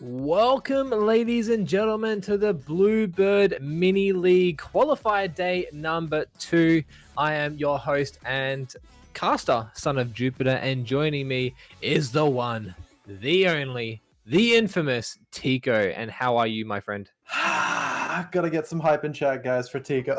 Welcome, ladies and gentlemen, to the BlueBird Mini League Qualifier Day number 2. I am your host and caster, Son of Jupiter, and joining me is the one, the only, the infamous Tico. And how are you, my friend? Gotta get some hype in chat, guys, for Tico.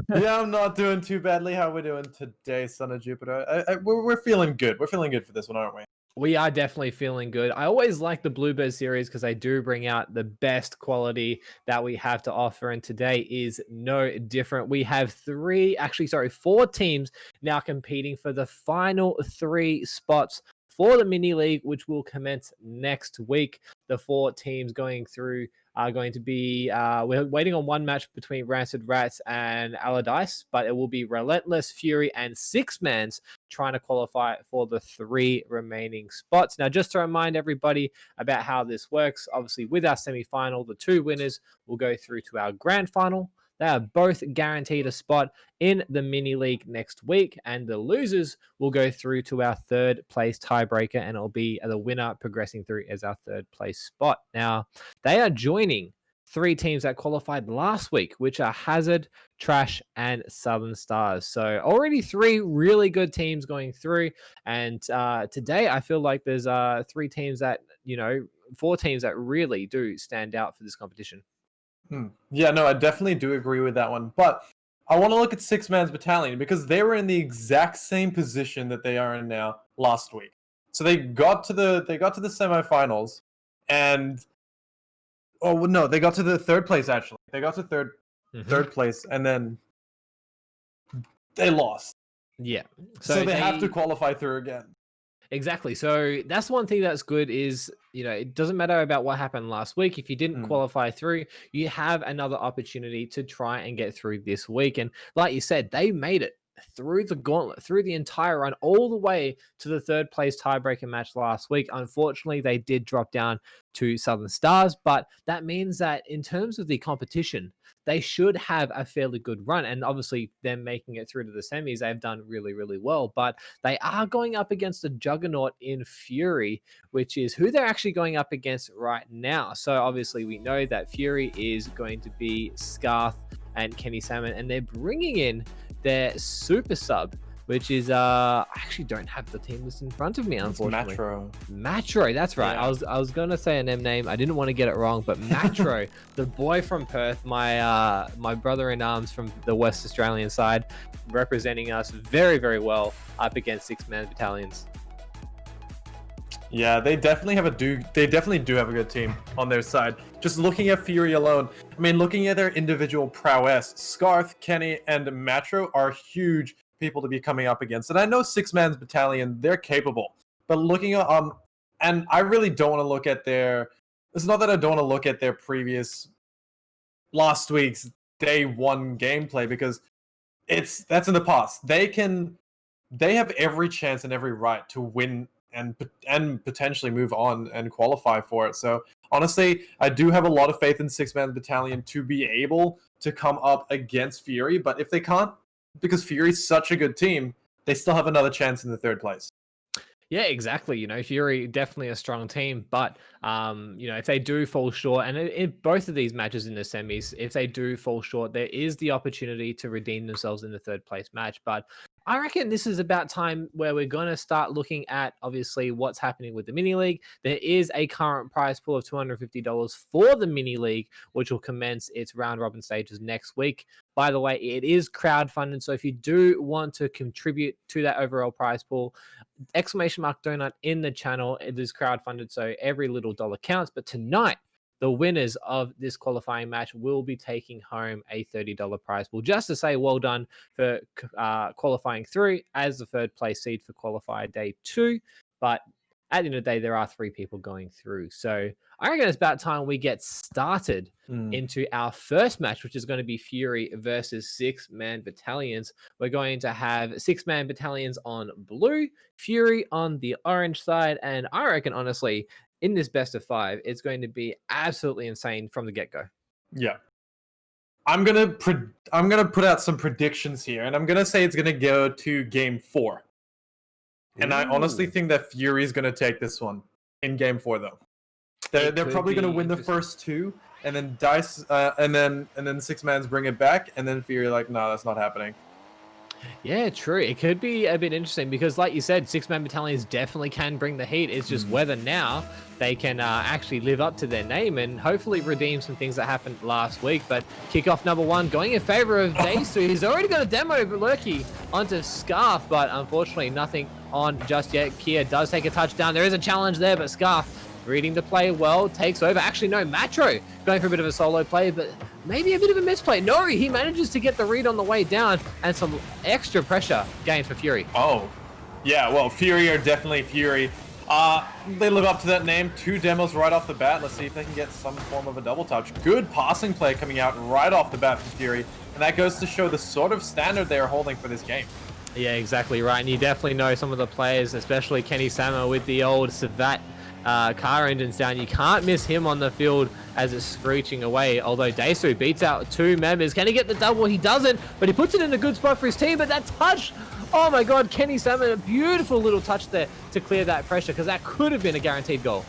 Yeah, I'm not doing too badly. How we doing today, Son of Jupiter? We're feeling good. We're feeling good for this one, aren't we? We are definitely feeling good. I always like the BlueBird series because they do bring out the best quality that we have to offer. And today is no different. We have four teams now competing for the final 3 spots for the mini league, which will commence next week. The 4 teams going through are going to be we're waiting on one match between Rancid Rats and Allardyce, but it will be Relentless, Fury, and Six Mans trying to qualify for the 3 remaining spots. Now, just to remind everybody about how this works, obviously with our semi-final, the 2 winners will go through to our grand final. They are both guaranteed a spot in the mini league next week, and the losers will go through to our 3rd place tiebreaker, and it'll be the winner progressing through as our 3rd place spot. Now, they are joining 3 teams that qualified last week, which are Hazard, Trash, and Southern Stars. So already 3 really good teams going through. And today I feel like there's 4 teams that really do stand out for this competition. Yeah, no, I definitely do agree with that one. But I want to look at Six Man's Battalion because they were in the exact same position that they are in now last week. So they got to the semifinals, and they got to the 3rd place actually. They got to third place, and then they lost. Yeah. So they have to qualify through again. Exactly. So that's one thing that's good is, it doesn't matter about what happened last week. If you didn't qualify through, you have another opportunity to try and get through this week. And like you said, they made it through the gauntlet, through the entire run, all the way to the 3rd place tiebreaker match last week. Unfortunately, they did drop down to Southern Stars, but that means that in terms of the competition, they should have a fairly good run. And obviously, them making it through to the semis, they've done really, really well. But they are going up against a juggernaut in Fury, which is who they're actually going up against right now. So obviously, we know that Fury is going to be Scarth and Kenny Salmon, and they're bringing in their super sub, which is I actually don't have the team list in front of me, unfortunately. Matro, that's right. Yeah. I was gonna say an M name. I didn't want to get it wrong, but Matro, the boy from Perth, my brother in arms from the West Australian side, representing us very, very well up against 6-man battalions. Yeah, they definitely do have a good team on their side. Just looking at Fury alone, I mean, looking at their individual prowess, Scarth, Kenny, and Matro are huge people to be coming up against. And I know 6-man's battalion, they're capable. But looking at and I really don't want to look at it's not that I don't want to look at their previous last week's day 1 gameplay, because that's in the past. They have every chance and every right to win and potentially move on and qualify for it. So honestly, I do have a lot of faith in 6-man battalion to be able to come up against Fury. But if they can't, because Fury's such a good team, they still have another chance in the 3rd place. Yeah, exactly. Fury definitely a strong team, but if they do fall short, and in both of these matches in the semis, if they do fall short, there is the opportunity to redeem themselves in the 3rd place match. But I reckon this is about time where we're going to start looking at, obviously, what's happening with the mini league. There is a current prize pool of $250 for the mini league, which will commence its round robin stages next week. By the way, it is crowdfunded, so if you do want to contribute to that overall prize pool, !donut in the channel. It is crowdfunded, so every little dollar counts. But tonight, the winners of this qualifying match will be taking home a $30 prize pool. Just to say well done for qualifying through as the 3rd place seed for qualifier day 2. But at the end of the day, there are 3 people going through. So I reckon it's about time we get started into our first match, which is going to be Fury versus 6-man battalions. We're going to have 6-man battalions on blue, Fury on the orange side. And I reckon, honestly, in this best of 5, it's going to be absolutely insane from the get-go. Yeah. I'm gonna put out some predictions here, and I'm gonna say it's gonna go to game 4. And I honestly think that Fury is gonna take this one in game 4, though. They're probably going to win the first two, and then Dice, and then Six Mans bring it back, and then Fury like, no, that's not happening. Yeah, true. It could be a bit interesting because, like you said, six-man battalions definitely can bring the heat. It's just whether now they can actually live up to their name and hopefully redeem some things that happened last week. But kickoff number one going in favor of Daisu. He's already got a demo Lurky onto Scarf, but unfortunately nothing on just yet. Kia does take a touchdown. There is a challenge there, but Scarf reading the play well, takes over. Actually, no, Matro going for a bit of a solo play, but maybe a bit of a misplay. No, he manages to get the read on the way down and some extra pressure gained for Fury. Oh, yeah, well, Fury are definitely Fury. They live up to that name. 2 demos right off the bat. Let's see if they can get some form of a double touch. Good passing play coming out right off the bat from Fury, and that goes to show the sort of standard they are holding for this game. Yeah, exactly right, and you definitely know some of the players, especially Kenny Sama with the old Savat car engines down. You can't miss him on the field as it's screeching away, although Daisu beats out 2 members. Can he get the double? He doesn't, but he puts it in a good spot for his team. But that touch, oh my god, Kenny Salmon, a beautiful little touch there to clear that pressure, because that could have been a guaranteed goal.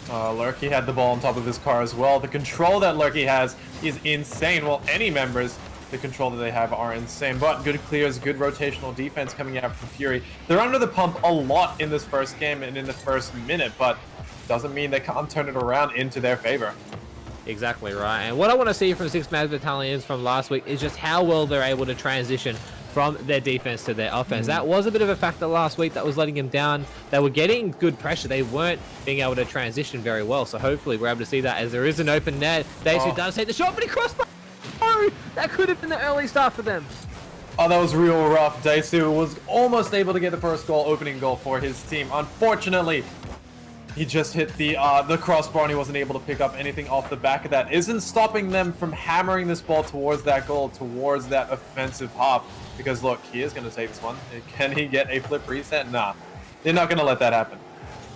Lurky had the ball on top of his car as well. The control that Lurky has is insane. Well, any members, the control that they have are insane, but good clears, good rotational defense coming out from Fury. They're under the pump a lot in this first game and in the first minute, but doesn't mean they can't turn it around into their favor. Exactly right. And what I want to see from six-man battalions from last week is just how well they're able to transition from their defense to their offense. That was a bit of a factor last week that was letting them down. They were getting good pressure. They weren't being able to transition very well. So hopefully we're able to see that, as there is an open net. Daisu does take the shot, but he crossed by. Oh, that could have been the early start for them. Oh, that was real rough. Daisu was almost able to get the first goal, opening goal for his team. Unfortunately, he just hit the crossbar and he wasn't able to pick up anything off the back of that. Isn't stopping them from hammering this ball towards that goal, towards that offensive half. Because look, he is going to take this one. Can he get a flip reset? Nah, they're not going to let that happen.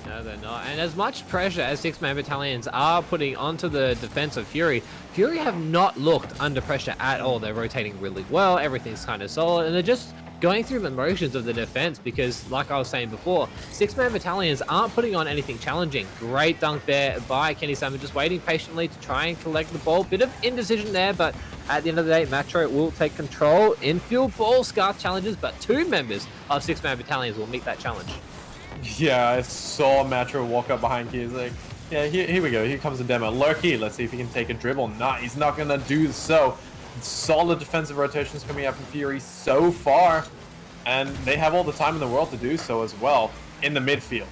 No, they're not. And as much pressure as six-man battalions are putting onto the defense of Fury, Fury have not looked under pressure at all. They're rotating really well. Everything's kind of solid. And they're just going through the motions of the defense because, like I was saying before, six-man battalions aren't putting on anything challenging. Great dunk there by Kenny Salmon, just waiting patiently to try and collect the ball. Bit of indecision there, but at the end of the day, Matro will take control. Infield ball, Scarf challenges, but 2 members of six-man battalions will meet that challenge. Yeah, I saw Matro walk up behind Key. He's like, yeah, here we go. Here comes the demo. Lurky, let's see if he can take a dribble. Nah, he's not going to do so. Solid defensive rotations coming out from Fury so far. And they have all the time in the world to do so as well in the midfield.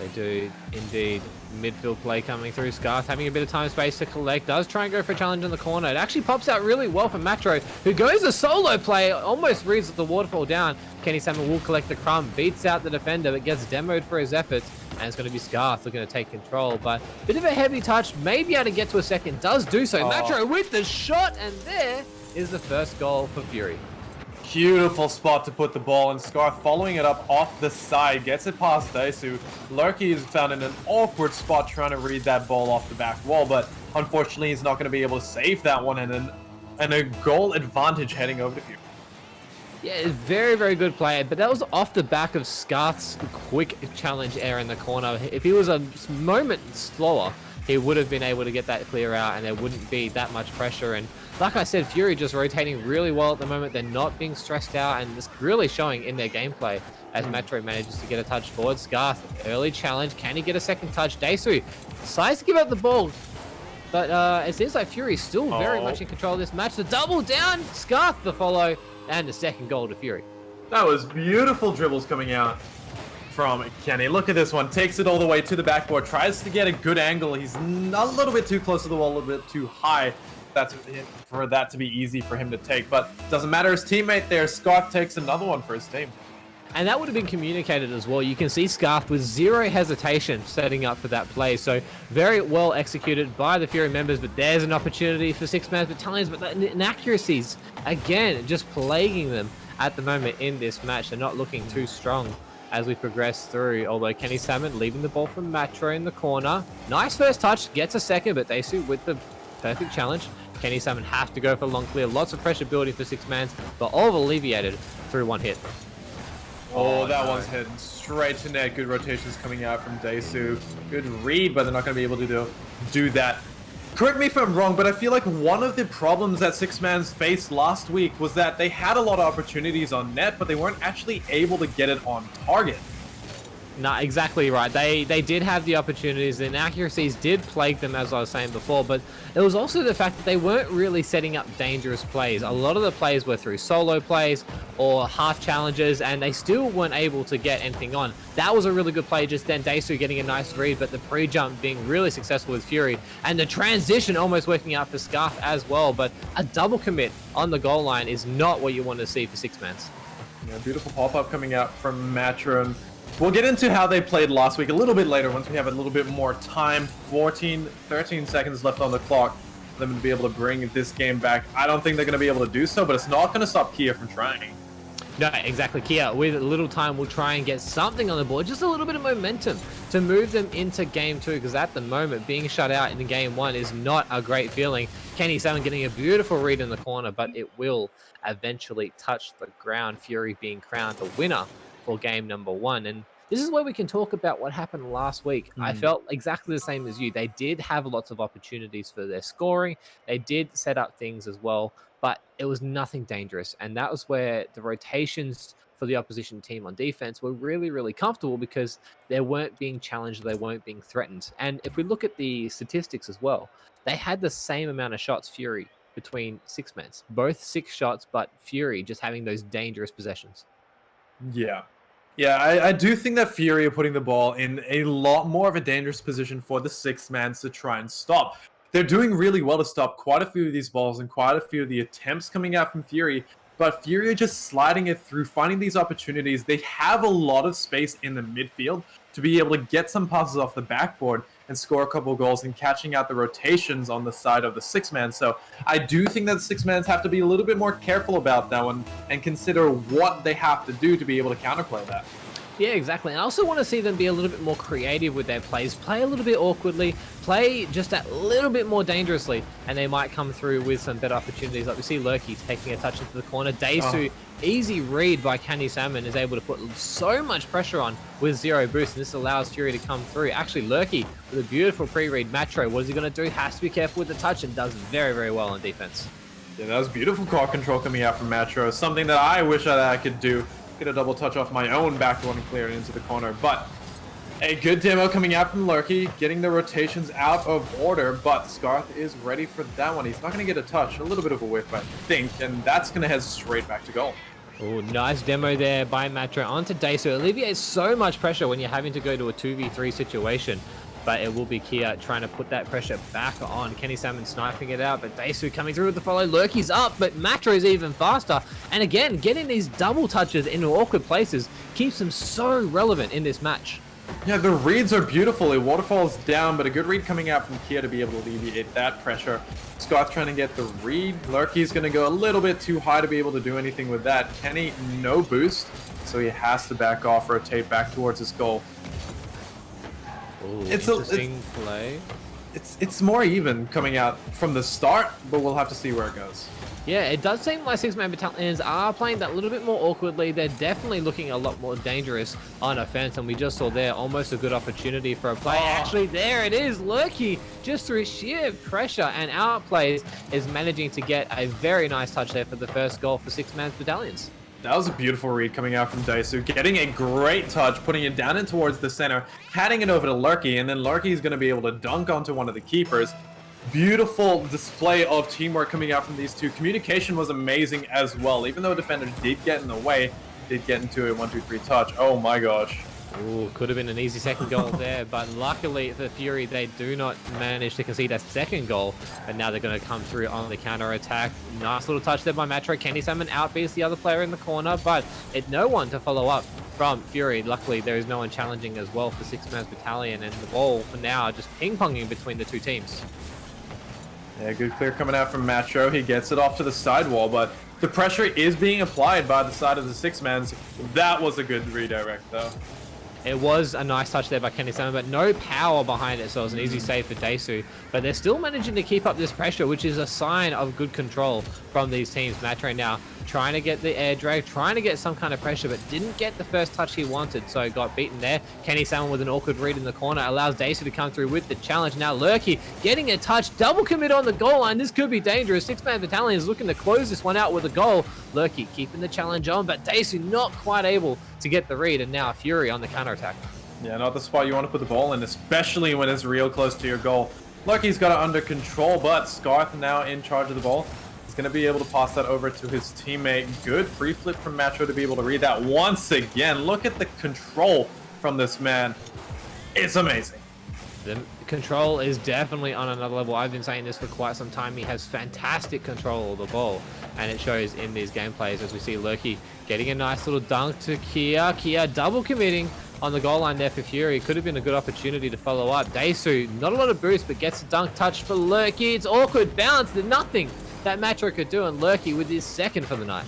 They do indeed. Midfield play coming through. Scarf having a bit of time space to collect. Does try and go for a challenge in the corner. It actually pops out really well for Matro, who goes a solo play, almost reads the waterfall down. Kenny Salmon will collect the crumb, beats out the defender, but gets demoed for his efforts. And it's going to be Scarf looking to take control. But bit of a heavy touch, maybe able to get to a second. Does do so. Matro with the shot, and there is the first goal for Fury. Beautiful spot to put the ball, and Scarf following it up off the side, gets it past Daisu. Lurky is found in an awkward spot trying to read that ball off the back wall, but unfortunately he's not going to be able to save that one, and a goal advantage heading over to Fury. Yeah, very, very good play, but that was off the back of Scarf's quick challenge error in the corner. If he was a moment slower, he would have been able to get that clear out, and there wouldn't be that much pressure. And like I said, Fury just rotating really well at the moment. They're not being stressed out, and it's really showing in their gameplay as Matro manages to get a touch forward. Scarf, early challenge. Can he get a second touch? Daisu decides to give up the ball, but it seems like Fury is still very much in control of this match. The double down, Scarf the follow, and the second goal to Fury. That was beautiful dribbles coming out from Kenny. Look at this one. Takes it all the way to the backboard. Tries to get a good angle. He's a little bit too close to the wall, a little bit too high. That's for that to be easy for him to take. But doesn't matter. His teammate there, Scarf, takes another one for his team. And that would have been communicated as well. You can see Scarf with zero hesitation setting up for that play. So very well executed by the Fury members, but there's an opportunity for six-man battalions, but the inaccuracies, again, just plaguing them at the moment in this match. They're not looking too strong as we progress through, although Kenny Salmon leaving the ball from Matro in the corner. Nice first touch, gets a second, but Daisu with the perfect challenge. Kenny Salmon have to go for long clear. Lots of pressure building for six-mans, but all alleviated through one hit. Oh, that no. one's hitting straight to net. Good rotations coming out from Daisu. Good read, but they're not going to be able to do that. Correct me if I'm wrong, but I feel like one of the problems that Six-Man's faced last week was that they had a lot of opportunities on net, but they weren't actually able to get it on target. No, exactly right. They did have the opportunities, and inaccuracies did plague them, as I was saying before, but it was also the fact that they weren't really setting up dangerous plays. A lot of the plays were through solo plays or half challenges, and they still weren't able to get anything on. That was a really good play just then, Daisu getting a nice read, but the pre-jump being really successful with Fury, and the transition almost working out for Scarf as well, but a double commit on the goal line is not what you want to see for Six-Mans. Yeah, beautiful pop-up coming out from Matron. We'll get into how they played last week a little bit later once we have a little bit more time. 13 seconds left on the clock for them to be able to bring this game back. I don't think they're going to be able to do so, but it's not going to stop Kia from trying. No, exactly. Kia, with a little time, will try and get something on the board, just a little bit of momentum to move them into game 2, because at the moment, being shut out in game 1 is not a great feeling. Kenny7 getting a beautiful read in the corner, but it will eventually touch the ground. Fury being crowned the winner for game number 1. And this is where we can talk about what happened last week. I felt exactly the same as you. They did have lots of opportunities for their scoring. They did set up things as well, but it was nothing dangerous. And that was where the rotations for the opposition team on defense were really, really comfortable, because they weren't being challenged, they weren't being threatened. And if we look at the statistics as well, they had the same amount of shots, Fury, between Six-Mans. Both 6 shots, but Fury just having those dangerous possessions. Yeah. Yeah, I do think that Fury are putting the ball in a lot more of a dangerous position for the Six-Mans to try and stop. They're doing really well to stop quite a few of these balls and quite a few of the attempts coming out from Fury, but Fury are just sliding it through, finding these opportunities. They have a lot of space in the midfield to be able to get some passes off the backboard and score a couple of goals, and catching out the rotations on the side of the Six-Man. So I do think that the Six-Mans have to be a little bit more careful about that one and consider what they have to do to be able to counterplay that. Yeah, exactly. And I also want to see them be a little bit more creative with their plays, play a little bit awkwardly, play just a little bit more dangerously, and they might come through with some better opportunities. Like we see Lurky taking a touch into the corner. Daisu, easy read by Candy Salmon, is able to put so much pressure on with 0 boost, and this allows Fury to come through. Actually, Lurky with a beautiful pre-read. Matro, what is he going to do? Has to be careful with the touch, and does very, very well on defense. Yeah, that was beautiful car control coming out from Matro. Something that I wish that I could do. Get a double touch off my own back one and clear it into the corner. But a good demo coming out from Lurky, getting the rotations out of order, but Scarth is ready for that one. He's not going to get a touch. A little bit of a whiff, I think, and that's going to head straight back to goal. Oh, nice demo there by Matro onto Daisu. It alleviates so much pressure when you're having to go to a 2v3 situation. But it will be Kia trying to put that pressure back on. Kenny Salmon sniping it out, but Daisu coming through with the follow. Lurky's up, but Matro's even faster. And again, getting these double touches in awkward places keeps them so relevant in this match. Yeah, the reads are beautiful. It waterfalls down, but a good read coming out from Kia to be able to alleviate that pressure. Scott's trying to get the read. Lurky's going to go a little bit too high to be able to do anything with that. Kenny, no boost, so he has to back off, rotate back towards his goal. Ooh, interesting play. It's more even coming out from the start, but we'll have to see where it goes. Yeah, it does seem like Six-Man battalions are playing that little bit more awkwardly. They're definitely looking a lot more dangerous on offense, and we just saw there almost a good opportunity for a play. Actually, there it is. Lurky, just through sheer pressure and outplays, is managing to get a very nice touch there for the first goal for Six-Man battalions. That was a beautiful read coming out from Daisu, getting a great touch, putting it down in towards the center, handing it over to Lurky, and then Lurky is going to be able to dunk onto one of the keepers. Beautiful display of teamwork coming out from these two. Communication was amazing as well. Even though a defender did get in the way, did get into a 1-2-3 touch. Oh my gosh. Ooh, could have been an easy second goal there, but luckily for Fury, they do not manage to concede a second goal, and now they're going to come through on the counter-attack. Nice little touch there by Matro. Kenny Salmon outbeats the other player in the corner, but no one to follow up from Fury. Luckily, there is no one challenging as well for Six-Man's battalion, and the ball for now just ping-ponging between the two teams. Yeah, good clear coming out from Matro. He gets it off to the sidewall, but the pressure is being applied by the side of the Six-Mans. That was a good redirect, though. It was a nice touch there by Kenny Salmon, but no power behind it, so it was an easy save for Daisu. But they're still managing to keep up this pressure, which is a sign of good control from these teams. Matro now trying to get the air drag, trying to get some kind of pressure, but didn't get the first touch he wanted, so got beaten there. Kenny Salmon with an awkward read in the corner allows Dasu to come through with the challenge. Now Lurky getting a touch, double commit on the goal line. This could be dangerous. Six-man battalion is looking to close this one out with a goal. Lurky keeping the challenge on, but Dasu not quite able to get the read, and now Fury on the counterattack. Yeah, not the spot you want to put the ball in, especially when it's real close to your goal. Lucky's got it under control, but Scarth now in charge of the ball. He's going to be able to pass that over to his teammate. Good pre-flip from Matro to be able to read that once again. Look at the control from this man. It's amazing. The control is definitely on another level. I've been saying this for quite some time. He has fantastic control of the ball, and it shows in these gameplays as we see Lurky getting a nice little dunk to Kia. Kia double committing on the goal line there for Fury. Could have been a good opportunity to follow up. Dasu, not a lot of boost, but gets a dunk touch for Lurky. It's awkward bounce. There's nothing that Matro could do, and Lurky with his second for the night.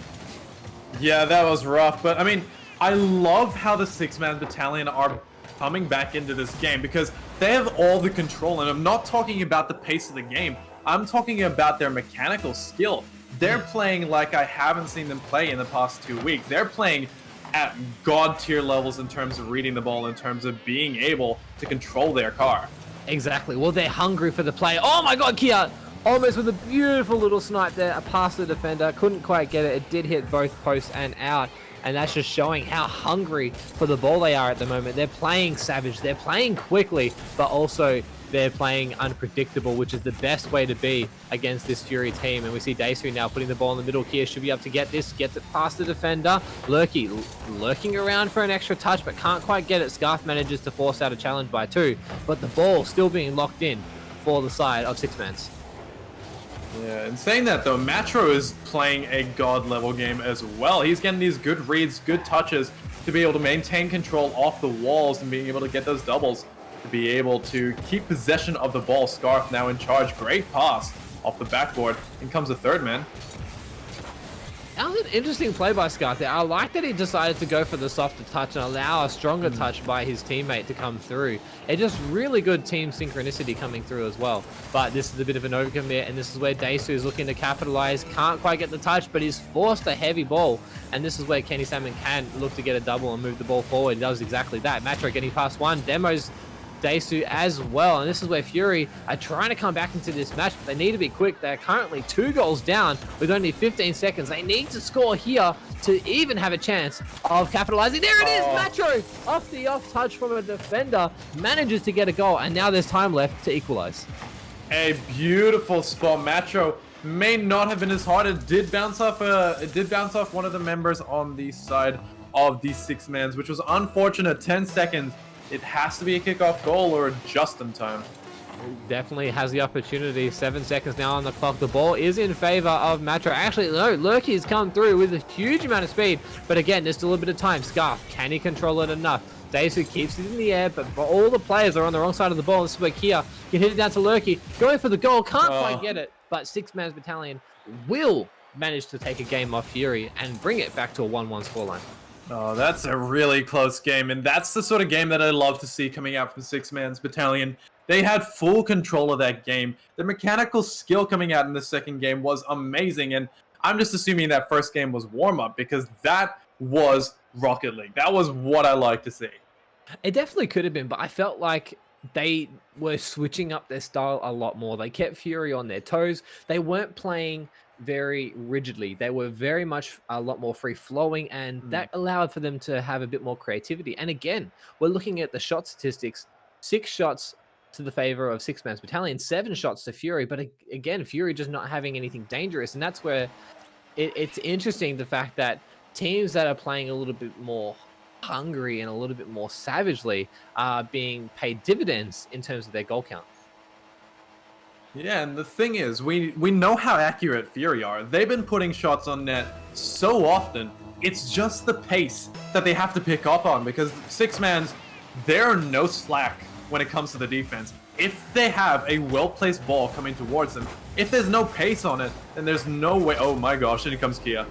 Yeah, that was rough, but I mean, I love how the six-man battalion are coming back into this game because they have all the control, and I'm not talking about the pace of the game. I'm talking about their mechanical skill. They're playing like I haven't seen them play in the past 2 weeks. They're playing at god tier levels in terms of reading the ball, in terms of being able to control their car. Exactly. Well, they're hungry for the play. Oh my god, Kia! Almost with a beautiful little snipe there, past the defender. Couldn't quite get it. It did hit both posts and out. And that's just showing how hungry for the ball they are at the moment. They're playing savage. They're playing quickly, but also they're playing unpredictable, which is the best way to be against this Fury team. And we see Dasu now putting the ball in the middle. Kia should be able to get this, gets it past the defender. Lurky lurking around for an extra touch, but can't quite get it. Scarf manages to force out a challenge by 2, but the ball still being locked in for the side of Six-Mans. Yeah, and saying that though, Matro is playing a god level game as well. He's getting these good reads, good touches to be able to maintain control off the walls and being able to get those doubles, to be able to keep possession of the ball. Scarf now in charge. Great pass off the backboard. In comes the third man. That was an interesting play by Scarf there. I like that he decided to go for the softer touch and allow a stronger touch by his teammate to come through. It's just really good team synchronicity coming through as well. But this is a bit of an overcommit, and this is where Dasu is looking to capitalize. Can't quite get the touch, but he's forced a heavy ball. And this is where Kenny Salmon can look to get a double and move the ball forward. He does exactly that. Matro getting past one, demos Dasu as well, and this is where Fury are trying to come back into this match, but they need to be quick. They're currently 2 goals down with only 15 seconds. They need to score here to even have a chance of capitalizing. There it is, Matro off the off touch from a defender manages to get a goal, and now there's time left to equalize. A beautiful spot. Matro may not have been as hard. It did bounce off one of the members on the side of the Six-Mans, which was unfortunate. 10 seconds. It has to be a kickoff goal or just in time. Definitely has the opportunity. 7 seconds now on the clock. The ball is in favor of Matro. Actually, no, Lurky's come through with a huge amount of speed. But again, there's still a bit of time. Scarf, can he control it enough? Dasu keeps it in the air, but all the players are on the wrong side of the ball. This is where Kia can hit it down to Lurky. Going for the goal, can't quite get it. But Six-Man's battalion will manage to take a game off Fury and bring it back to a 1-1 scoreline. Oh, that's a really close game, and that's the sort of game that I love to see coming out from Six-Man's battalion. They had full control of that game. The mechanical skill coming out in the second game was amazing, and I'm just assuming that first game was warm-up because that was Rocket League. That was what I like to see. It definitely could have been, but I felt like they were switching up their style a lot more. They kept Fury on their toes. They weren't playing very rigidly. They were very much a lot more free flowing, and that allowed for them to have a bit more creativity. And again, we're looking at the shot statistics. 6 shots to the favor of Six-Man's battalion, 7 shots to Fury. But again, Fury just not having anything dangerous. And that's where it's interesting, the fact that teams that are playing a little bit more hungry and a little bit more savagely are being paid dividends in terms of their goal count. Yeah, and the thing is, we know how accurate Fury are. They've been putting shots on net so often. It's just the pace that they have to pick up on, because Six-Mans, they're no slack when it comes to the defense. If they have a well-placed ball coming towards them, if there's no pace on it, then there's no way. Oh my gosh, here comes Kia.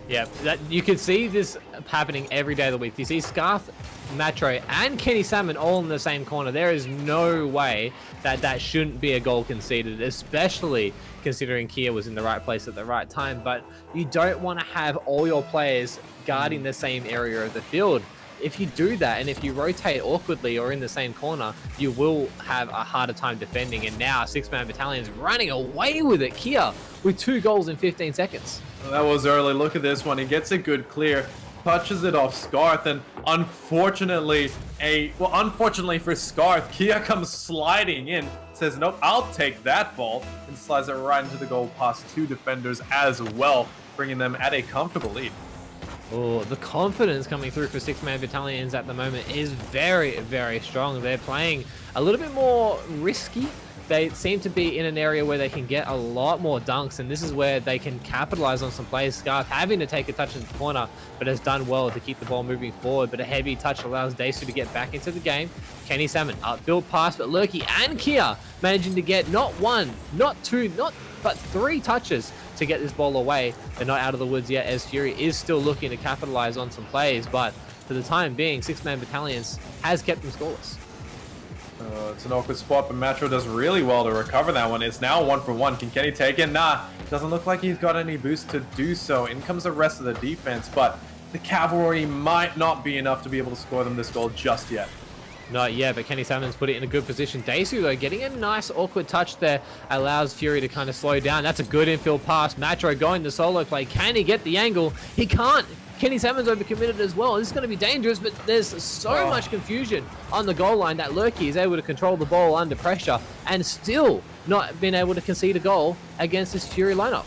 Yeah, you can see this happening every day of the week. You see Scarf Matro, and Kenny Salmon all in the same corner. There is no way that that shouldn't be a goal conceded, especially considering Kia was in the right place at the right time. But you don't want to have all your players guarding the same area of the field. If you do that, and if you rotate awkwardly or in the same corner, you will have a harder time defending. And now six-man battalion's running away with it. Kia with 2 goals in 15 seconds. That was early. Look at this one. He gets a good clear, touches it off Scarth, and unfortunately for Scarth, Kia comes sliding in, says, nope, I'll take that ball, and slides it right into the goal past 2 defenders as well, bringing them at a comfortable lead. Oh, the confidence coming through for six-man battalions at the moment is very, very strong. They're playing a little bit more risky. They seem to be in an area where they can get a lot more dunks, and this is where they can capitalize on some plays. Scarf having to take a touch in the corner, but has done well to keep the ball moving forward. But a heavy touch allows Daisu to get back into the game. Kenny Salmon, upfield pass, but Lurky and Kia managing to get not 1, not 2, but 3 touches to get this ball away. They're not out of the woods yet, as Fury is still looking to capitalize on some plays, but for the time being, six-man battalions has kept them scoreless. It's an awkward spot, but Matro does really well to recover that one. It's now 1-for-1. Can Kenny take it? Nah, doesn't look like he's got any boost to do so. In comes the rest of the defense, but the cavalry might not be enough to be able to score them this goal just yet. Not yet, but Kenny Salmon's put it in a good position. Daisu, though, getting a nice awkward touch there, allows Fury to kind of slow down. That's a good infield pass. Matro going to solo play. Can he get the angle? He can't. Kenny Salmon's overcommitted as well. This is going to be dangerous, but there's so much confusion on the goal line that Lurky is able to control the ball under pressure and still not been able to concede a goal against this Fury lineup.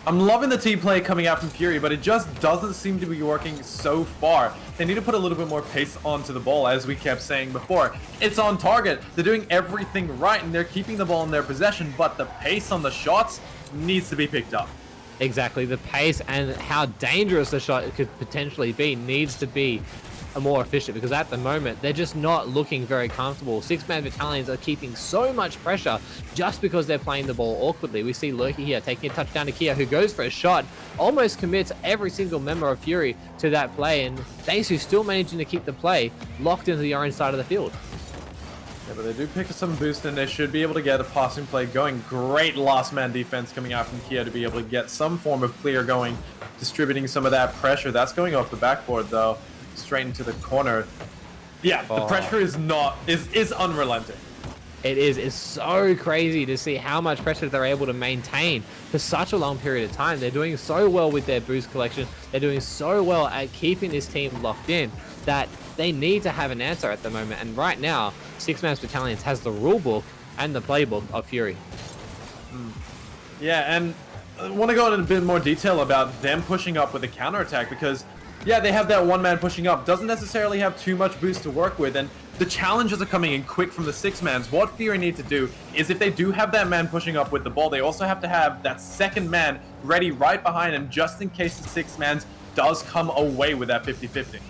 I'm loving the team play coming out from Fury, but it just doesn't seem to be working so far. They need to put a little bit more pace onto the ball, as we kept saying before. It's on target. They're doing everything right, and they're keeping the ball in their possession, but the pace on the shots needs to be picked up. Exactly. The pace and how dangerous the shot could potentially be needs to be more efficient, because at the moment they're just not looking very comfortable. Six-man battalions are keeping so much pressure just because they're playing the ball awkwardly. We see Lurky here taking a touchdown to Kia, who goes for a shot, almost commits every single member of Fury to that play, and Daisu still managing to keep the play locked into the orange side of the field. Yeah, but they do pick up some boost, and they should be able to get a passing play going. Great last man defense coming out from Kia to be able to get some form of clear going, distributing some of that pressure. That's going off the backboard though, straight into the corner. Yeah, the pressure is unrelenting. It is. It's so crazy to see how much pressure they're able to maintain for such a long period of time. They're doing so well with their boost collection. They're doing so well at keeping this team locked in that they need to have an answer at the moment. And right now, six-man battalions has the rule book and the playbook of Fury. Yeah, and I want to go into a bit more detail about them pushing up with a counterattack, because yeah, they have that one man pushing up, doesn't necessarily have too much boost to work with, and the challenges are coming in quick from the six-mans. What Fury need to do is, if they do have that man pushing up with the ball, they also have to have that second man ready right behind him, just in case the six-mans does come away with that 50-50.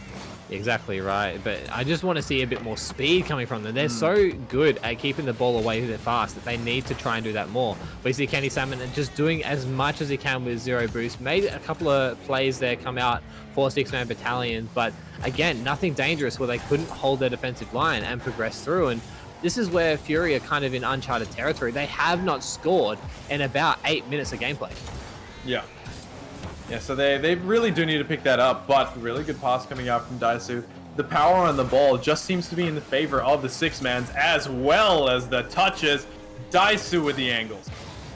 Exactly right, but I just want to see a bit more speed coming from them. They're so good at keeping the ball away that fast that they need to try and do that more. We see Kenny Salmon just doing as much as he can with zero boost. Made a couple of plays there come out for six-man battalions, but again, nothing dangerous where they couldn't hold their defensive line and progress through. And this is where Fury are kind of in uncharted territory. They have not scored in about 8 minutes of gameplay. Yeah. Yeah, so they really do need to pick that up, but really good pass coming out from Daisu. The power on the ball just seems to be in the favor of the six-mans, as well as the touches. Daisu with the angles.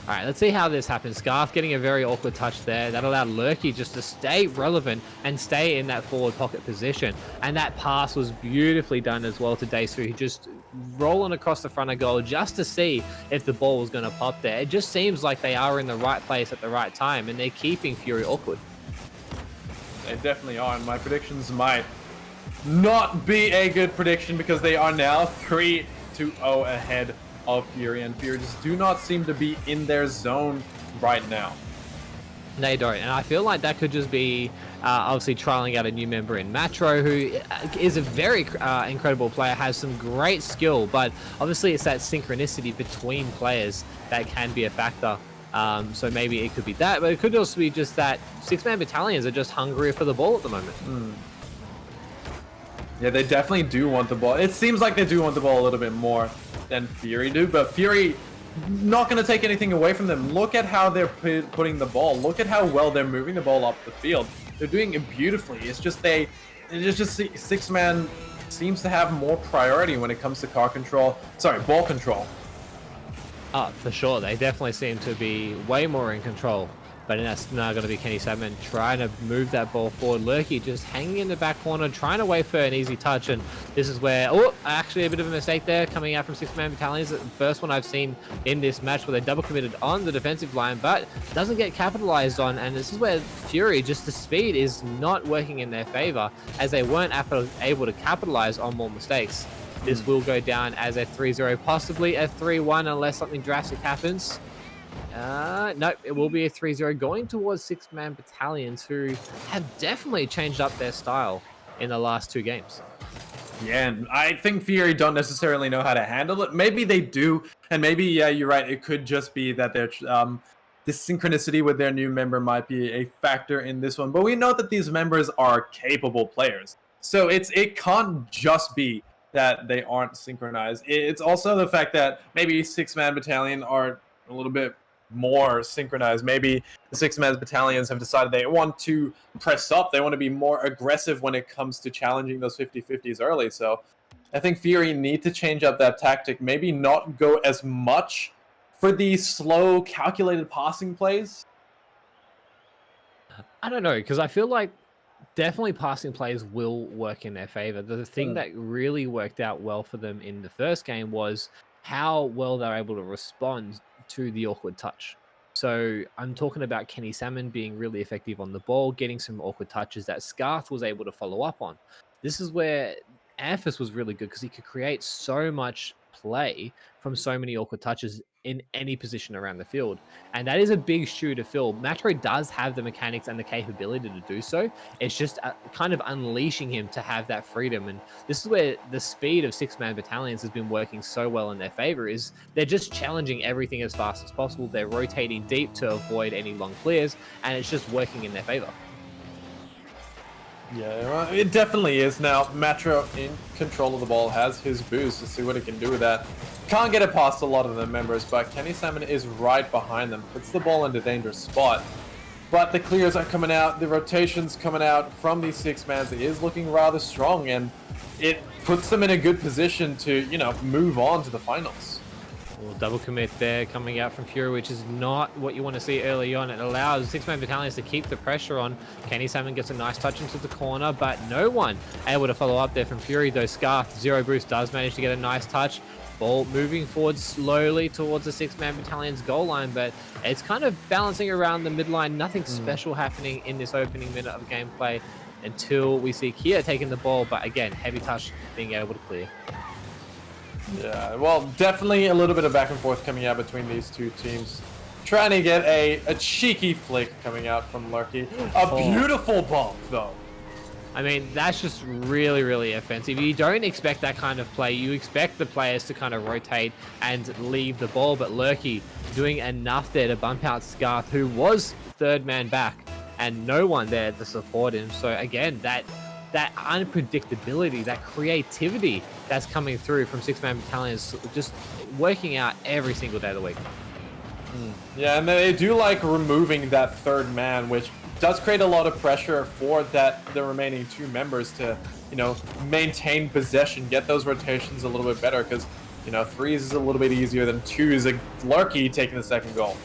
All right, let's see how this happens. Scarf getting a very awkward touch there. That allowed Lurky just to stay relevant and stay in that forward pocket position. And that pass was beautifully done as well to Daisu, who just rolling across the front of goal just to see if the ball was going to pop there. It just seems like they are in the right place at the right time, and they're keeping Fury awkward. They definitely are, and my predictions might not be a good prediction, because they are now 3-0 ahead of Fury, and Fury just do not seem to be in their zone right now. They don't, and I feel like that could just be obviously trialing out a new member in Matro, who is a very incredible player, has some great skill, but obviously it's that synchronicity between players that can be a factor. So maybe it could be that, but it could also be just that six-man battalions are just hungrier for the ball at the moment. Yeah, they definitely do want the ball. It seems like they do want the ball a little bit more than Fury do, but Fury not going to take anything away from them. Look at how they're putting the ball. Look at how well they're moving the ball up the field. They're doing it beautifully. It's just six-man seems to have more priority when it comes to ball control. For sure. They definitely seem to be way more in control. But that's now going to be Kenny Salmon trying to move that ball forward. Lurky just hanging in the back corner, trying to wait for an easy touch. And this is where, actually a bit of a mistake there coming out from six-man battalions. The first one I've seen in this match where they double committed on the defensive line, but doesn't get capitalized on. And this is where Fury, just the speed is not working in their favor, as they weren't able to capitalize on more mistakes. This will go down as a 3-0, possibly a 3-1, unless something drastic happens. No, it will be a 3-0 going towards six-man battalions, who have definitely changed up their style in the last 2 games. Yeah, and I think Fury don't necessarily know how to handle it. Maybe they do, and maybe, yeah, you're right. It could just be that they're this synchronicity with their new member might be a factor in this one. But we know that these members are capable players, so it can't just be that they aren't synchronized. It's also the fact that maybe six-man battalion are a little bit more synchronized. Maybe the six-man battalions have decided they want to press up. They want to be more aggressive when it comes to challenging those 50-50s early. So I think Fury need to change up that tactic. Maybe not go as much for these slow, calculated passing plays. I don't know, because I feel like definitely passing plays will work in their favor. The thing that really worked out well for them in the first game was how well they're able to respond to the awkward touch. So I'm talking about Kenny Salmon being really effective on the ball, getting some awkward touches that Scarth was able to follow up on. This is where Amphis was really good, because he could create so much play from so many awkward touches in any position around the field. And that is a big shoe to fill. Matro does have the mechanics and the capability to do so. It's just kind of unleashing him to have that freedom. And this is where the speed of six-man battalions has been working so well in their favor, is they're just challenging everything as fast as possible. They're rotating deep to avoid any long clears, and it's just working in their favor. Yeah, well, it definitely is. Now, Matro in control of the ball, has his boost to see what he can do with that. Can't get it past a lot of the members, but Kenny Salmon is right behind them. Puts the ball in a dangerous spot. But the clears are coming out, the rotations coming out from these six-mans. It is looking rather strong, and it puts them in a good position to, move on to the finals. Well, double commit there coming out from Fury, which is not what you want to see early on. It allows six-man battalions to keep the pressure on. Kenny Salmon gets a nice touch into the corner, but no one able to follow up there from Fury, though Scarth, zero boost, does manage to get a nice touch. Ball moving forward slowly towards the six-man battalion's goal line, but it's kind of balancing around the midline. Nothing special happening in this opening minute of gameplay until we see Kia taking the ball, but again, heavy touch being able to clear. Yeah, well, definitely a little bit of back and forth coming out between these two teams. Trying to get a cheeky flick coming out from Lurky. A beautiful bump, though. I mean, that's just really, really offensive. You don't expect that kind of play. You expect the players to kind of rotate and leave the ball, but Lurky doing enough there to bump out Scarth, who was third man back, and no one there to support him. So again, that unpredictability, that creativity that's coming through from six-man battalions, just working out every single day of the week. Yeah, and they do like removing that third man, which does create a lot of pressure for the remaining two members to, maintain possession, get those rotations a little bit better, because, threes is a little bit easier than twos. A Lurky taking the second goal.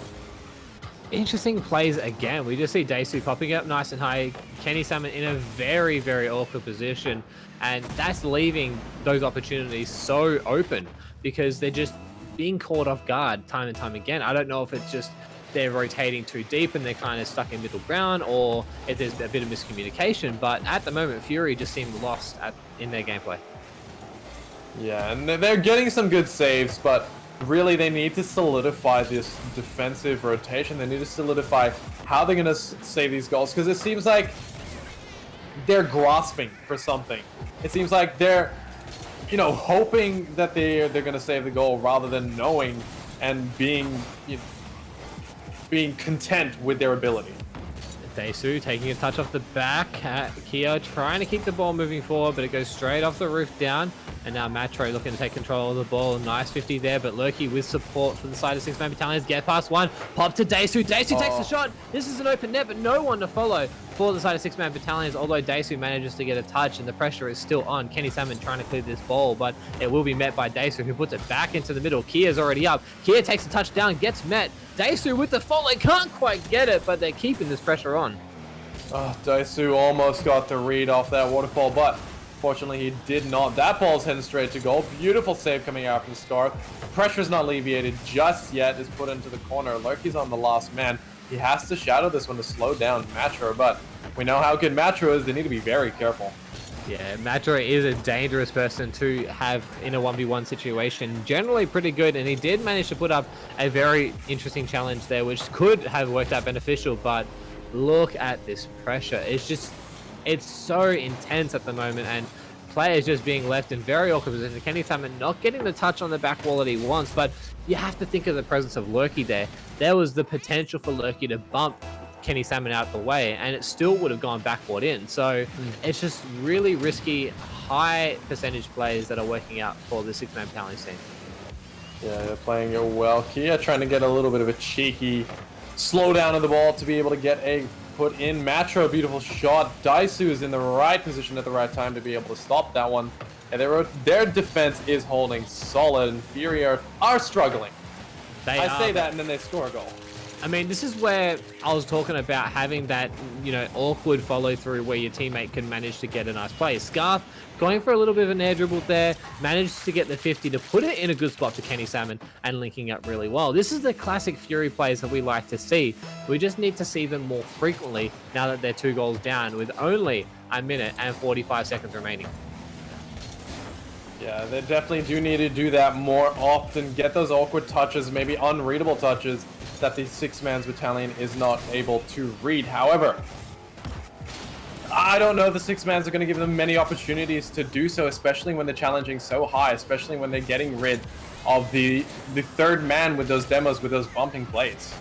Interesting plays again. We just see Daisu popping up nice and high. Kenny Salmon in a very, very awkward position. And that's leaving those opportunities so open, because they're just being caught off guard time and time again. I don't know if it's just they're rotating too deep and they're kind of stuck in middle ground, or if there's a bit of miscommunication. But at the moment, Fury just seemed lost in their gameplay. Yeah, and they're getting some good saves, but really they need to solidify this defensive rotation. They need to solidify how they're going to save these goals, because it seems like they're grasping for something. It seems like they're, hoping that they're going to save the goal rather than knowing and being content with their ability. Daesu taking a touch off the back. Kia trying to keep the ball moving forward, but it goes straight off the roof down. And now Matro looking to take control of the ball. Nice 50 there, but Lurky with support from the side of 6-man battalions. Get past one. Pop to Daesu. Daesu takes the shot. This is an open net, but no one to follow for the side of 6-man battalions, although Daesu manages to get a touch and the pressure is still on. Kenny Salmon trying to clear this ball, but it will be met by Daesu, who puts it back into the middle. Kia's already up. Kia takes a touchdown, gets met. Daesu with the follow, can't quite get it, but they're keeping this pressure on. Oh, Daesu almost got the read off that waterfall, but fortunately he did not. That ball's heading straight to goal. Beautiful save coming out from Scarf. Pressure's not alleviated just yet. Is put into the corner. Lurky's on the last man. He has to shadow this one to slow down Matro, but we know how good Matro is. They need to be very careful. Yeah, Matro is a dangerous person to have in a 1v1 situation. Generally pretty good, and he did manage to put up a very interesting challenge there, which could have worked out beneficial, but look at this pressure. It's so intense at the moment, and players just being left in very awkward position. Kenny Salmon not getting the touch on the back wall that he wants, but you have to think of the presence of Lurky there. There was the potential for Lurky to bump Kenny Salmon out the way, and it still would have gone backward in. So it's just really risky, high percentage plays that are working out for the 6-man battalion team. Yeah, they're playing it well. Kia trying to get a little bit of a cheeky slow down of the ball to be able to get a put in. Matro, beautiful shot. Daesu is in the right position at the right time to be able to stop that one. And their defense is holding solid, and Fury are struggling. I say that, and then they score a goal. I mean, this is where I was talking about having that, awkward follow through where your teammate can manage to get a nice play. Scarf going for a little bit of an air dribble there, managed to get the 50 to put it in a good spot to Kenny Salmon and linking up really well. This is the classic Fury plays that we like to see. We just need to see them more frequently now that they're 2 goals down with only a minute and 45 seconds remaining. Yeah, they definitely do need to do that more often. Get those awkward touches, maybe unreadable touches that the 6-man battalion is not able to read. However, I don't know if the 6-mans are going to give them many opportunities to do so, especially when they're challenging so high, especially when they're getting rid of the third man with those demos, with those bumping plays.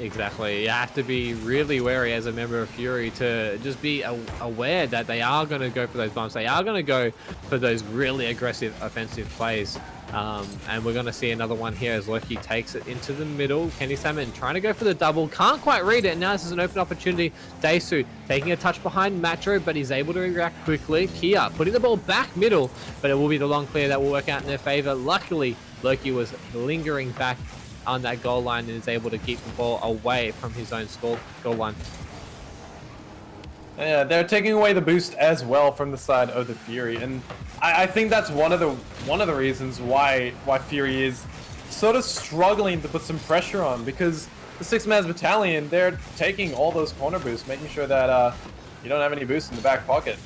Exactly. You have to be really wary as a member of Fury to just be aware that they are going to go for those bumps. They are going to go for those really aggressive offensive plays. And we're going to see another one here as Loki takes it into the middle. Kenny Salmon trying to go for the double. Can't quite read it. Now this is an open opportunity. Daesu taking a touch behind Matro, but he's able to react quickly. Kia putting the ball back middle, but it will be the long clear that will work out in their favor. Luckily, Loki was lingering back on that goal line and is able to keep the ball away from his own goal line. Yeah, they're taking away the boost as well from the side of the Fury, and I think that's one of the reasons why Fury is sort of struggling to put some pressure on, because the 6-man battalion, they're taking all those corner boosts, making sure that you don't have any boost in the back pocket.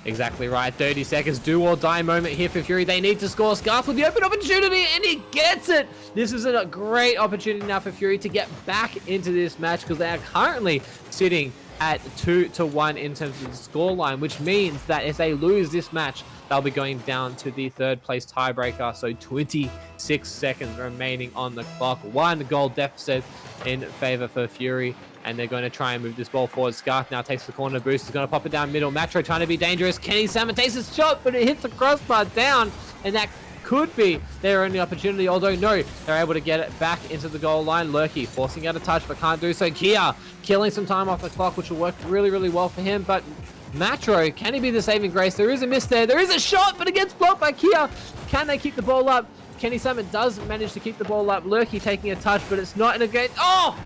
Exactly right. 30 seconds, do or die moment here for Fury. They need to score. Scarf with the open opportunity, and he gets it. This is a great opportunity now for Fury to get back into this match, because they are currently sitting at 2-1 in terms of the scoreline, which means that if they lose this match, they'll be going down to the 3rd place tiebreaker. So 26 seconds remaining on the clock. 1 goal deficit in favor for Fury, and they're going to try and move this ball forward. Scarf now takes the corner boost. He's going to pop it down middle. Matro trying to be dangerous. Kenny Salmon takes his shot, but it hits the crossbar down, and that could be their only opportunity, although no, they're able to get it back into the goal line. Lurky forcing out a touch, but can't do so. Kia killing some time off the clock, which will work really, really well for him, but Matro, can he be the saving grace? There is a miss there. There is a shot, but it gets blocked by Kia. Can they keep the ball up? Kenny Salmon does manage to keep the ball up. Lurky taking a touch, but it's not in a game. Oh!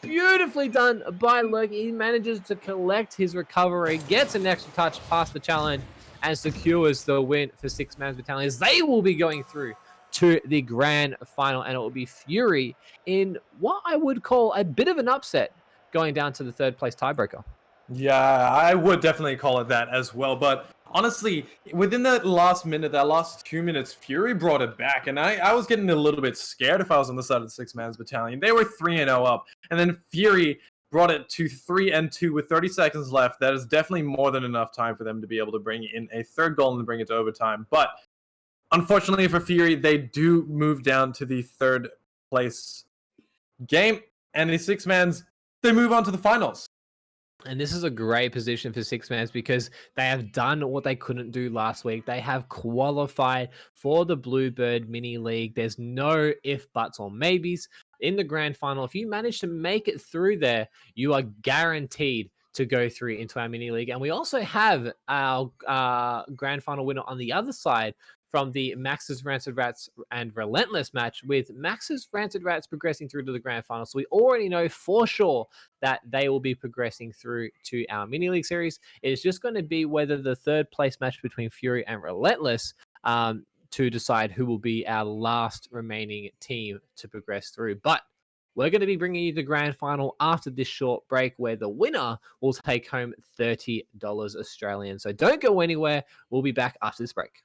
Beautifully done by Lurky. He manages to collect his recovery, gets an extra touch past the challenge, and secures the win for 6-man battalions. They will be going through to the grand final, and it will be Fury in what I would call a bit of an upset, going down to the 3rd place tiebreaker. Yeah, I would definitely call it that as well, but honestly, within that last minute, that last 2 minutes, Fury brought it back, and I was getting a little bit scared if I was on the side of the 6-man battalion. They were 3-0 up, and then Fury brought it to 3-2 with 30 seconds left. That is definitely more than enough time for them to be able to bring in a 3rd goal and bring it to overtime. But unfortunately for Fury, they do move down to the 3rd place game, and the 6-mans they move on to the finals. And this is a great position for six mans because they have done what they couldn't do last week. They have qualified for the BlueBird mini league. There's no if, buts, or maybes in the grand final. If you manage to make it through there, you are guaranteed to go through into our mini league. And we also have our grand final winner on the other side from the Max's Rancid Rats and Relentless match, with Max's Rancid Rats progressing through to the grand final. So we already know for sure that they will be progressing through to our mini league series. It's just going to be whether the third place match between Fury and Relentless to decide who will be our last remaining team to progress through. But we're going to be bringing you the grand final after this short break, where the winner will take home $30 Australian. So don't go anywhere. We'll be back after this break.